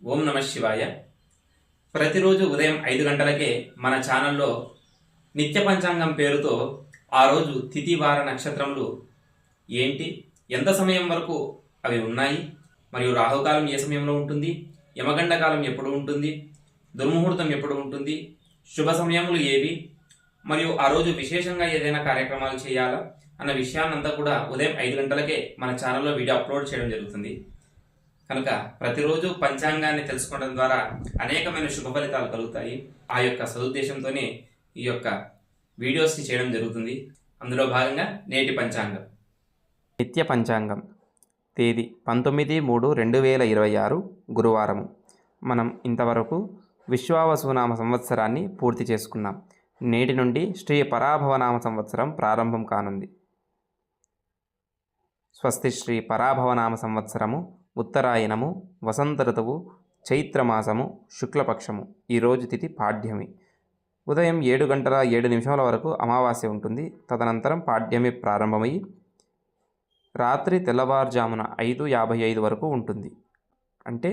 ఓం నమ శివాయ. ప్రతిరోజు ఉదయం 5 గంటలకే మన ఛానల్లో నిత్య పంచాంగం పేరుతో ఆ రోజు తిథి వార నక్షత్రములు ఏంటి, ఎంత సమయం వరకు అవి ఉన్నాయి, మరియు రాహుకాలం ఏ సమయంలో ఉంటుంది, యమగండ కాలం ఎప్పుడు ఉంటుంది, దుర్ముహూర్తం ఎప్పుడు ఉంటుంది, శుభ సమయములు ఏవి, మరియు ఆ రోజు విశేషంగా ఏదైనా కార్యక్రమాలు చేయాలా అన్న విషయాన్నంతా కూడా ఉదయం 5 గంటలకే మన ఛానల్లో వీడియో అప్లోడ్ చేయడం జరుగుతుంది. కనుక ప్రతిరోజు పంచాంగాన్ని తెలుసుకోవడం ద్వారా అనేకమైన శుభ ఫలితాలు కలుగుతాయి. ఆ యొక్క సదుద్దేశంతోనే ఈ యొక్క వీడియోస్ని చేయడం జరుగుతుంది. అందులో భాగంగా నేటి పంచాంగం. నిత్య పంచాంగం తేదీ 19/3/2026 గురువారము. మనం ఇంతవరకు విశ్వావసునామ సంవత్సరాన్ని పూర్తి చేసుకున్నాం. నేటి నుండి శ్రీ పరాభవనామ సంవత్సరం ప్రారంభం కానుంది. స్వస్తి శ్రీ పరాభవనామ సంవత్సరము ఉత్తరాయణము, వసంత ఋతువు, చైత్రమాసము, శుక్లపక్షము. ఈరోజు తిథి పాడ్యమి. ఉదయం 7:07 వరకు అమావాస్య ఉంటుంది. తదనంతరం పాడ్యమి ప్రారంభమై రాత్రి తెల్లవారుజామున 5:55 వరకు ఉంటుంది. అంటే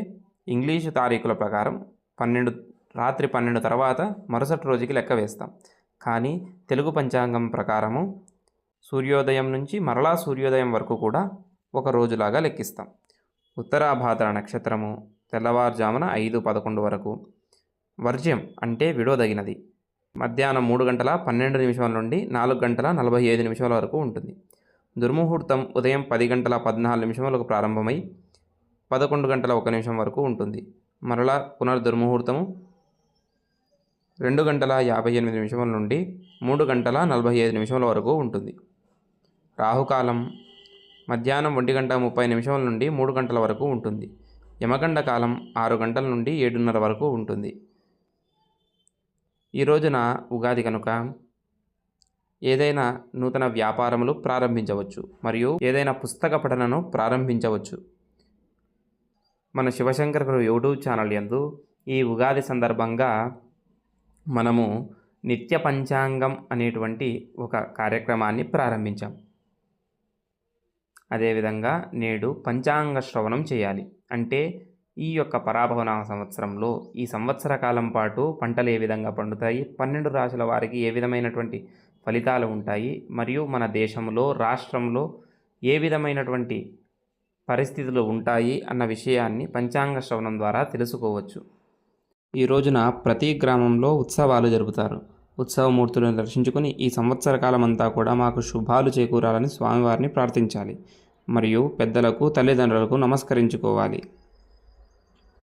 ఇంగ్లీషు తారీఖుల ప్రకారం రాత్రి 12 తర్వాత మరుసటి రోజుకి లెక్క వేస్తాం. కానీ తెలుగు పంచాంగం ప్రకారము సూర్యోదయం నుంచి మరలా సూర్యోదయం వరకు కూడా ఒక రోజులాగా లెక్కిస్తాం. ఉత్తరాభాద్ర నక్షత్రము తెల్లవారుజామున 5:11 వరకు. వర్జ్యం అంటే విడోదగినది మధ్యాహ్నం 3:12 నుండి 4:45 వరకు ఉంటుంది. దుర్ముహూర్తం ఉదయం 10:14 ప్రారంభమై 11:01 వరకు ఉంటుంది. మరలా పునర్దుర్ముహూర్తము 2:58 నుండి 3:45 వరకు ఉంటుంది. రాహుకాలం మధ్యాహ్నం 1:30 నుండి 3 గంటల వరకు ఉంటుంది. యమగండ కాలం 6 గంటల నుండి 7:30 వరకు ఉంటుంది. ఈ రోజున ఉగాది కనుక ఏదైనా నూతన వ్యాపారములు ప్రారంభించవచ్చు, మరియు ఏదైనా పుస్తక పఠనను ప్రారంభించవచ్చు. మన శివశంకర్ యూట్యూబ్ ఛానల్ యందు ఈ ఉగాది సందర్భంగా మనము నిత్య పంచాంగం అనేటువంటి ఒక కార్యక్రమాన్ని ప్రారంభించాం. అదేవిధంగా నేడు పంచాంగ శ్రవణం చేయాలి. అంటే ఈ యొక్క పరాభవనామ సంవత్సరంలో ఈ సంవత్సర కాలం పాటు పంటలు ఏ విధంగా పండుతాయి, 12 రాశుల వారికి ఏ విధమైనటువంటి ఫలితాలు ఉంటాయి, మరియు మన దేశంలో రాష్ట్రంలో ఏ విధమైనటువంటి పరిస్థితులు ఉంటాయి అన్న విషయాన్ని పంచాంగ శ్రవణం ద్వారా తెలుసుకోవచ్చు. ఈ రోజున ప్రతి గ్రామంలో ఉత్సవాలు జరుపుతారు. ఉత్సవమూర్తులను దర్శించుకుని ఈ సంవత్సర కాలం అంతా కూడా మాకు శుభాలు చేకూరాలని స్వామివారిని ప్రార్థించాలి. మరియు పెద్దలకు, తల్లిదండ్రులకు నమస్కరించుకోవాలి.